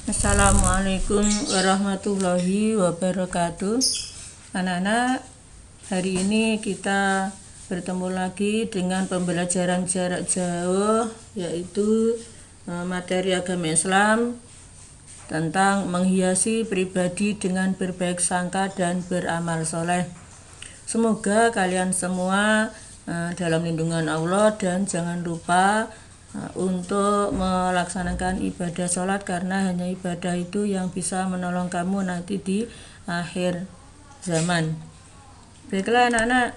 Assalamualaikum warahmatullahi wabarakatuh. Anak-anak, hari ini kita bertemu lagi dengan pembelajaran jarak jauh, yaitu materi agama Islam tentang menghiasi pribadi dengan berbaik sangka dan beramal soleh. Semoga kalian semua dalam lindungan Allah, dan jangan lupa untuk melaksanakan ibadah sholat, karena hanya ibadah itu yang bisa menolong kamu nanti di akhir zaman. Baiklah anak-anak,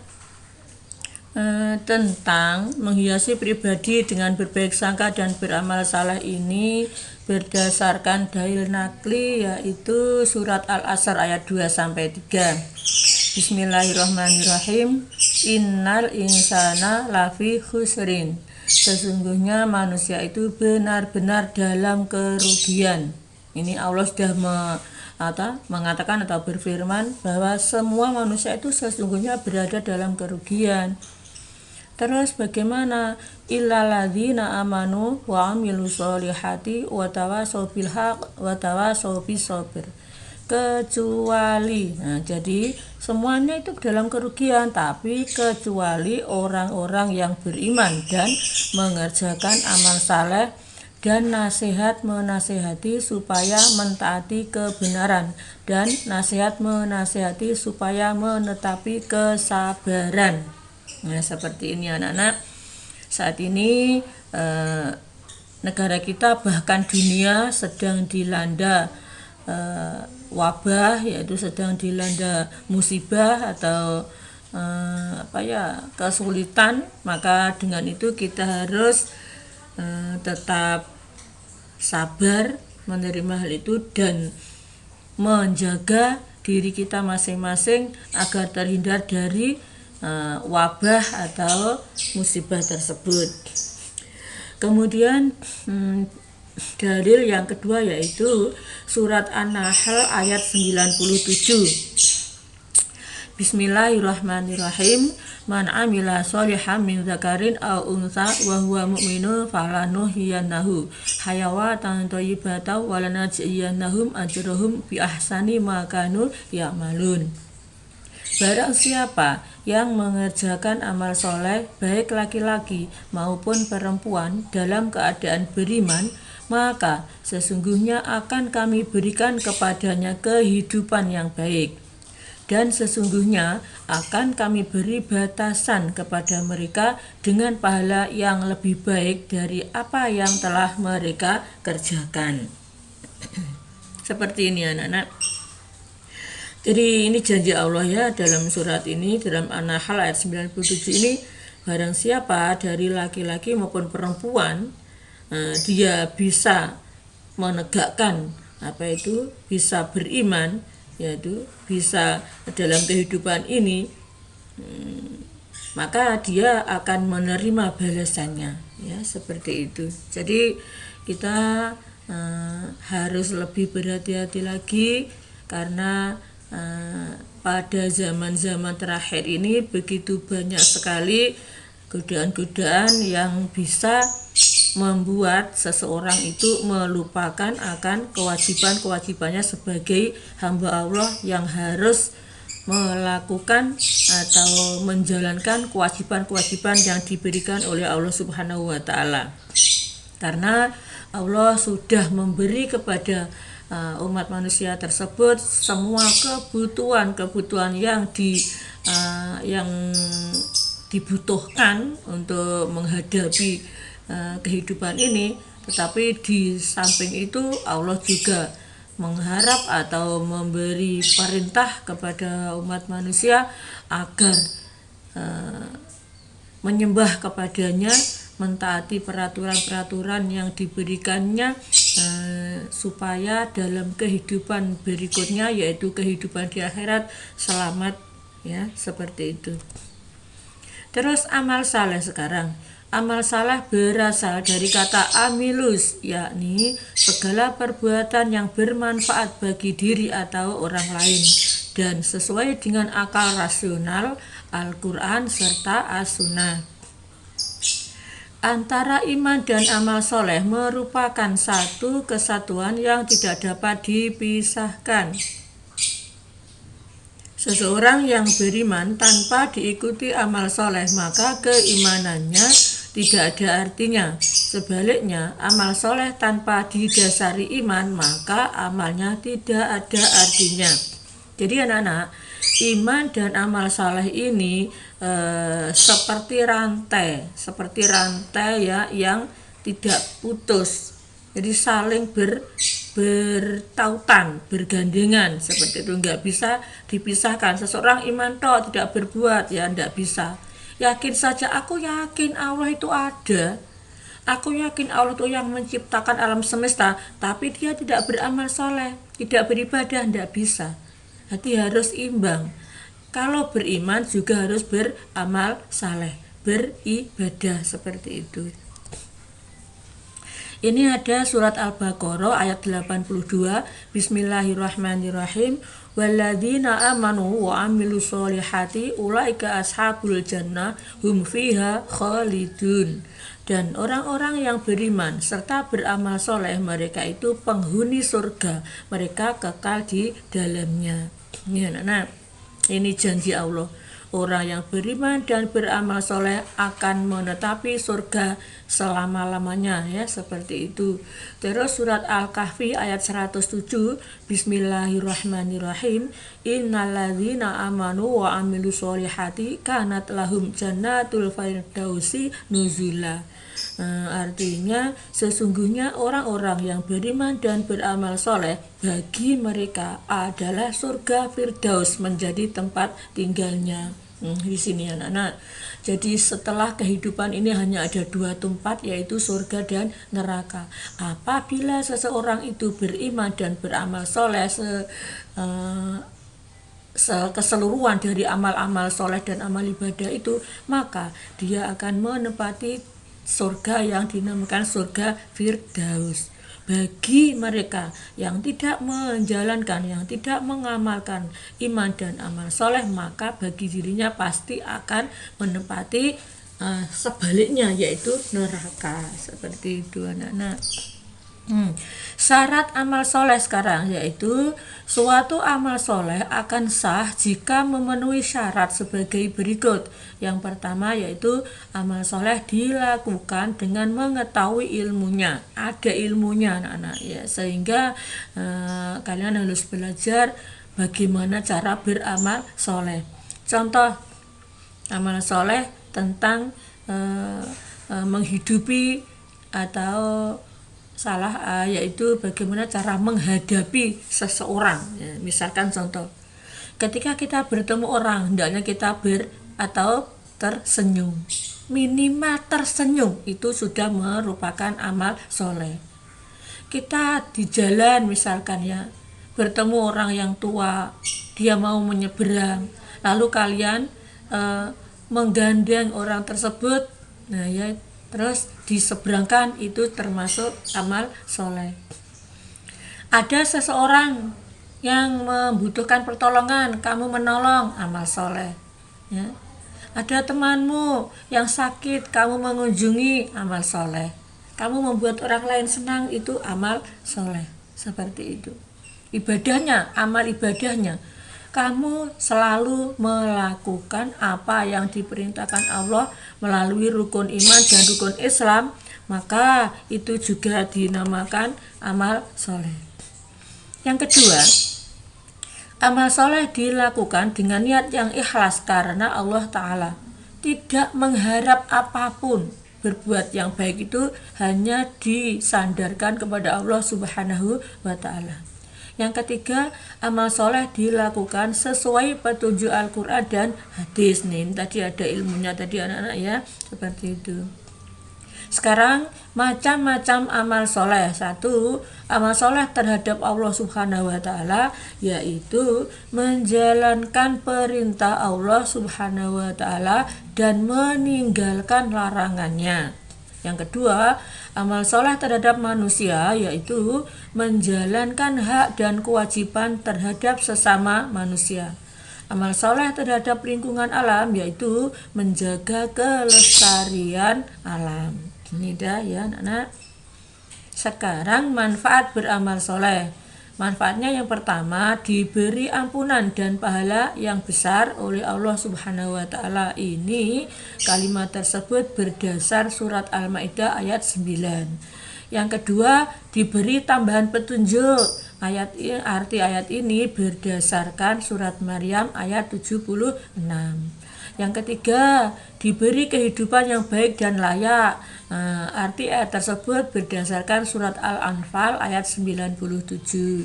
tentang menghiasi pribadi dengan berbaik sangka dan beramal saleh ini berdasarkan dalil nakli, yaitu surat Al-Asr ayat 2-3. Bismillahirrahmanirrahim. Innal insana lafi khusrin. Sesungguhnya manusia itu benar-benar dalam kerugian. Ini Allah sudah mengatakan atau berfirman bahwa semua manusia itu sesungguhnya berada dalam kerugian. Terus bagaimana? Illalladzina amanu wa amilus solihati wa tawassaw bil haq wa tawassaw bis sabr. Kecuali, jadi semuanya itu dalam kerugian, tapi kecuali orang-orang yang beriman dan mengerjakan amal saleh dan nasihat menasihati supaya mentaati kebenaran, dan nasihat menasihati supaya menetapi kesabaran. Seperti ini anak-anak. Saat ini negara kita, bahkan dunia, sedang dilanda wabah, yaitu sedang dilanda musibah atau kesulitan. Maka dengan itu kita harus tetap sabar menerima hal itu dan menjaga diri kita masing-masing agar terhindar dari wabah atau musibah tersebut. Kemudian dalil yang kedua yaitu surat An-Nahl ayat 97. Bismillahirrahmanirrahim. Man amila sholihan min dzakarin aw untha wa huwa mu'minun falanuhyiyannahu hayawatan thayyibatan wa lanajziyannahum ajrahum bi ahsani ma kanu ya'malun. Barang siapa yang mengerjakan amal soleh, baik laki-laki maupun perempuan, dalam keadaan beriman, maka sesungguhnya akan kami berikan kepadanya kehidupan yang baik, dan sesungguhnya akan kami beri batasan kepada mereka dengan pahala yang lebih baik dari apa yang telah mereka kerjakan. Seperti ini anak-anak. Jadi ini janji Allah ya dalam surat ini, dalam An-Nahl ayat 97 ini, barang siapa dari laki-laki maupun perempuan dia bisa menegakkan bisa beriman, yaitu bisa dalam kehidupan ini, maka dia akan menerima balasannya, ya, seperti itu. Jadi kita harus lebih berhati-hati lagi, karena pada zaman-zaman terakhir ini begitu banyak sekali godaan-godaan yang bisa membuat seseorang itu melupakan akan kewajiban-kewajibannya sebagai hamba Allah yang harus melakukan atau menjalankan kewajiban-kewajiban yang diberikan oleh Allah Subhanahu wa Ta'ala. Karena Allah sudah memberi kepada umat manusia tersebut semua kebutuhan yang dibutuhkan untuk menghadapi kehidupan ini. Tetapi di samping itu Allah juga mengharap atau memberi perintah kepada umat manusia agar menyembah kepadanya, mentaati peraturan-peraturan yang diberikannya, supaya dalam kehidupan berikutnya, yaitu kehidupan di akhirat, selamat, ya, seperti itu. Terus amal saleh sekarang. Amal saleh berasal dari kata amilus, yakni segala perbuatan yang bermanfaat bagi diri atau orang lain dan sesuai dengan akal rasional, Al-Quran serta As-Sunnah. Antara iman dan amal soleh merupakan satu kesatuan yang tidak dapat dipisahkan. Seseorang yang beriman tanpa diikuti amal soleh, maka keimanannya tidak ada artinya. Sebaliknya, amal soleh tanpa didasari iman, maka amalnya tidak ada artinya. Jadi anak-anak, iman dan amal soleh ini seperti rantai ya, yang tidak putus. Jadi saling bertautan, bergandengan seperti itu, nggak bisa dipisahkan. Seseorang iman tok tidak berbuat, ya nggak bisa. Yakin saja, aku yakin Allah itu ada, aku yakin Allah itu yang menciptakan alam semesta, tapi dia tidak beramal soleh, tidak beribadah, nggak bisa. Jadi harus imbang. Kalau beriman juga harus beramal saleh, beribadah, seperti itu. Ini ada surat Al-Baqarah ayat 82. Bismillahirrahmanirrahim. Walladzina amanu wa amilus solihati ulaika ashabul jannah hum fiha khalidun. Dan orang-orang yang beriman serta beramal soleh, mereka itu penghuni surga, mereka kekal di dalamnya. Nah, ini janji Allah. Orang yang beriman dan beramal soleh akan menetapi surga selama-lamanya, ya, seperti itu. Terus surat Al-Kahfi ayat 107. Bismillahirrahmanirrahim. Innalladzina amanu wa amilus solihati kanat lahum jannatul firdausi nuzula. Artinya sesungguhnya orang-orang yang beriman dan beramal soleh, bagi mereka adalah surga Firdaus menjadi tempat tinggalnya. Di sini anak-anak. Jadi setelah kehidupan ini hanya ada dua tempat, yaitu surga dan neraka. Apabila seseorang itu beriman dan beramal soleh keseluruhan dari amal-amal soleh dan amal ibadah itu, maka dia akan menempati surga yang dinamakan surga Firdaus. Bagi mereka yang tidak menjalankan, yang tidak mengamalkan iman dan amal soleh, maka bagi dirinya pasti akan menempati sebaliknya, yaitu neraka. Seperti itu anak-anak. Syarat amal soleh sekarang, yaitu suatu amal soleh akan sah jika memenuhi syarat sebagai berikut. Yang pertama yaitu amal soleh dilakukan dengan mengetahui ilmunya, ada ilmunya anak-anak, ya, sehingga kalian harus belajar bagaimana cara beramal soleh. Contoh amal soleh tentang menghidupi atau yaitu bagaimana cara menghadapi seseorang, ya. Misalkan contoh, ketika kita bertemu orang, hendaknya kita tersenyum, minimal tersenyum, itu sudah merupakan amal soleh. Kita di jalan misalkan, ya, bertemu orang yang tua, dia mau menyeberang, lalu kalian menggandeng orang tersebut, nah, ya, terus diseberangkan, itu termasuk amal soleh. Ada seseorang yang membutuhkan pertolongan, kamu menolong, amal soleh, ya. Ada temanmu yang sakit, kamu mengunjungi, amal soleh. Kamu membuat orang lain senang, itu amal soleh. Seperti itu. Ibadahnya, amal ibadahnya, kamu selalu melakukan apa yang diperintahkan Allah melalui rukun iman dan rukun Islam, maka itu juga dinamakan amal soleh. Yang kedua, amal soleh dilakukan dengan niat yang ikhlas karena Allah Ta'ala, tidak mengharap apapun. Berbuat yang baik itu hanya disandarkan kepada Allah Subhanahu wa Ta'ala. Yang ketiga, amal soleh dilakukan sesuai petunjuk Al-Quran dan hadis. Nih, tadi ada ilmunya tadi anak-anak, ya, seperti itu. Sekarang macam-macam amal soleh. Satu, amal soleh terhadap Allah Subhanahu wa Ta'ala, yaitu menjalankan perintah Allah Subhanahu wa Ta'ala dan meninggalkan larangannya. Yang kedua, amal soleh terhadap manusia, yaitu menjalankan hak dan kewajiban terhadap sesama manusia. Amal soleh terhadap lingkungan alam, yaitu menjaga kelestarian alam. Ini dah ya anak-anak. Sekarang manfaat beramal soleh. Manfaatnya yang pertama, diberi ampunan dan pahala yang besar oleh Allah Subhanahu wa Ta'ala. Ini kalimat tersebut berdasar surat Al-Maidah ayat 9. Yang kedua, diberi tambahan petunjuk. Arti ayat ini berdasarkan surat Maryam ayat 76. Yang ketiga, diberi kehidupan yang baik dan layak. Arti ayat tersebut berdasarkan surat Al-Anfal ayat 97.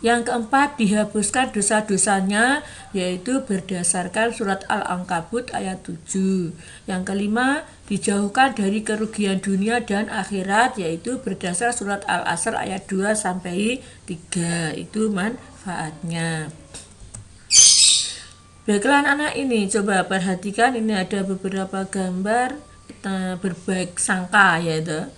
Yang keempat, dihapuskan dosa-dosanya, yaitu berdasarkan surat Al-Ankabut ayat 7. Yang kelima, dijauhkan dari kerugian dunia dan akhirat, yaitu berdasar surat Al-Asr ayat 2-3. Itu manfaatnya. Baiklah anak ini, coba perhatikan, ini ada beberapa gambar berbaik sangka yaitu.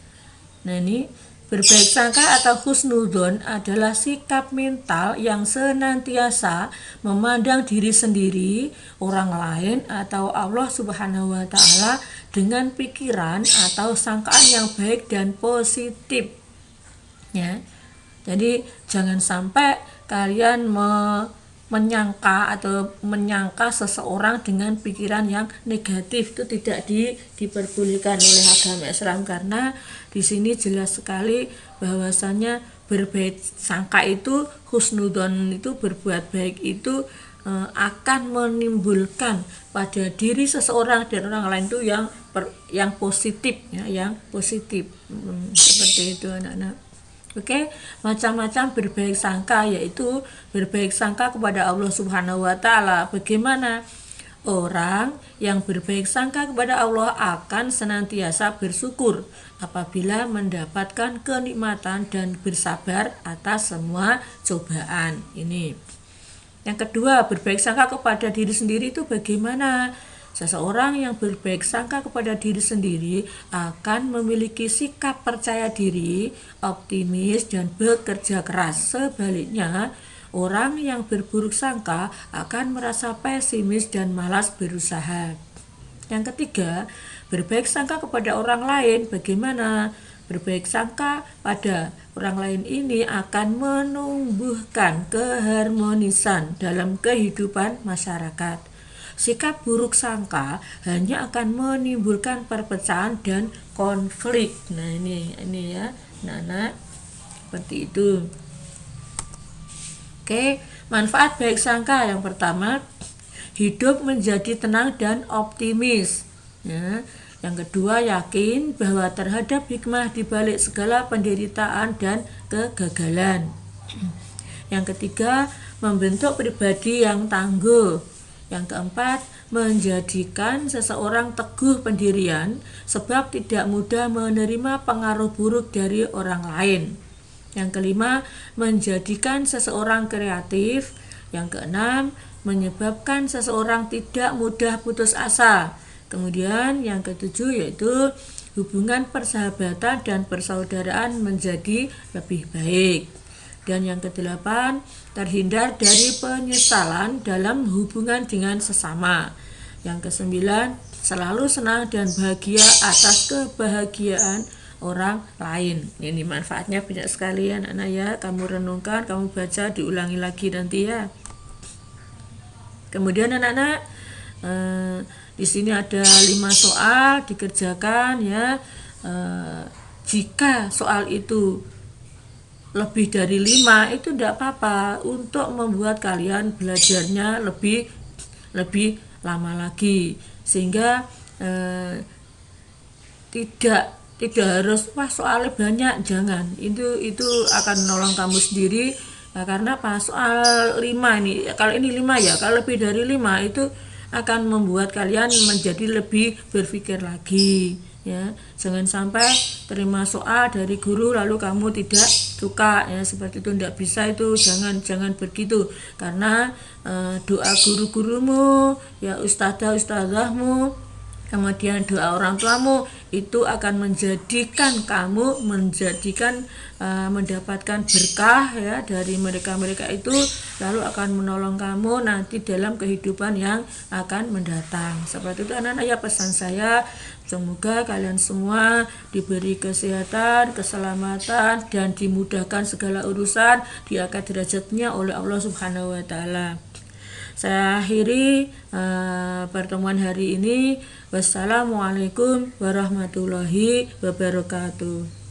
Nah ini berbaik sangka atau husnudzon adalah sikap mental yang senantiasa memandang diri sendiri, orang lain atau Allah Subhanahu wa Ta'ala dengan pikiran atau sangkaan yang baik dan positif. Ya. Jadi jangan sampai kalian menyangka seseorang dengan pikiran yang negatif. Itu tidak diperbolehkan oleh agama Islam, karena di sini jelas sekali bahwasannya berbaik sangka itu, husnudzon itu, berbuat baik itu akan menimbulkan pada diri seseorang dan orang lain itu yang positif ya, yang positif. Seperti itu anak-anak. Oke, macam-macam berbaik sangka, yaitu berbaik sangka kepada Allah Subhanahu wa Ta'ala. Bagaimana? Orang yang berbaik sangka kepada Allah akan senantiasa bersyukur apabila mendapatkan kenikmatan dan bersabar atas semua cobaan. Ini. Yang kedua, berbaik sangka kepada diri sendiri itu bagaimana? Seseorang yang berbaik sangka kepada diri sendiri akan memiliki sikap percaya diri, optimis, dan bekerja keras. Sebaliknya, orang yang berburuk sangka akan merasa pesimis dan malas berusaha. Yang ketiga, berbaik sangka kepada orang lain bagaimana? Berbaik sangka pada orang lain ini akan menumbuhkan keharmonisan dalam kehidupan masyarakat. Sikap buruk sangka hanya akan menimbulkan perpecahan dan konflik. Nah ini ya, anak-anak, seperti itu. Oke, manfaat baik sangka yang pertama, hidup menjadi tenang dan optimis. Ya. Yang kedua, yakin bahwa terhadap hikmah di balik segala penderitaan dan kegagalan. Yang ketiga, membentuk pribadi yang tangguh. Yang keempat, menjadikan seseorang teguh pendirian sebab tidak mudah menerima pengaruh buruk dari orang lain. Yang kelima, menjadikan seseorang kreatif. Yang keenam, menyebabkan seseorang tidak mudah putus asa. Kemudian yang ketujuh yaitu hubungan persahabatan dan persaudaraan menjadi lebih baik. Dan yang kedelapan, terhindar dari penyesalan dalam hubungan dengan sesama. Yang kesembilan, selalu senang dan bahagia atas kebahagiaan orang lain. Ini manfaatnya banyak sekali ya anak-anak ya. Kamu renungkan, kamu baca, diulangi lagi nanti ya. Kemudian anak-anak, di sini ada 5 soal dikerjakan ya. Jika soal itu lebih dari 5 itu tidak apa-apa, untuk membuat kalian belajarnya lebih lama lagi, sehingga tidak harus soalnya banyak, jangan, itu akan menolong kamu sendiri. Karena soal 5 ini, kalau ini 5 ya, kalau lebih dari 5 itu akan membuat kalian menjadi lebih berpikir lagi ya. Jangan sampai terima soal dari guru lalu kamu tidak suka ya, seperti itu, tidak bisa, itu jangan begitu, karena doa guru-gurumu ya, ustadzahmu, kemudian doa orang tuamu itu akan menjadikan kamu mendapatkan berkah ya dari mereka itu, lalu akan menolong kamu nanti dalam kehidupan yang akan mendatang. Seperti itu anak-anak ya, pesan saya Semoga kalian semua diberi kesehatan, keselamatan, dan dimudahkan segala urusan, diangkat derajatnya oleh Allah Subhanahu wa Ta'ala. Saya akhiri pertemuan hari ini. Wassalamualaikum warahmatullahi wabarakatuh.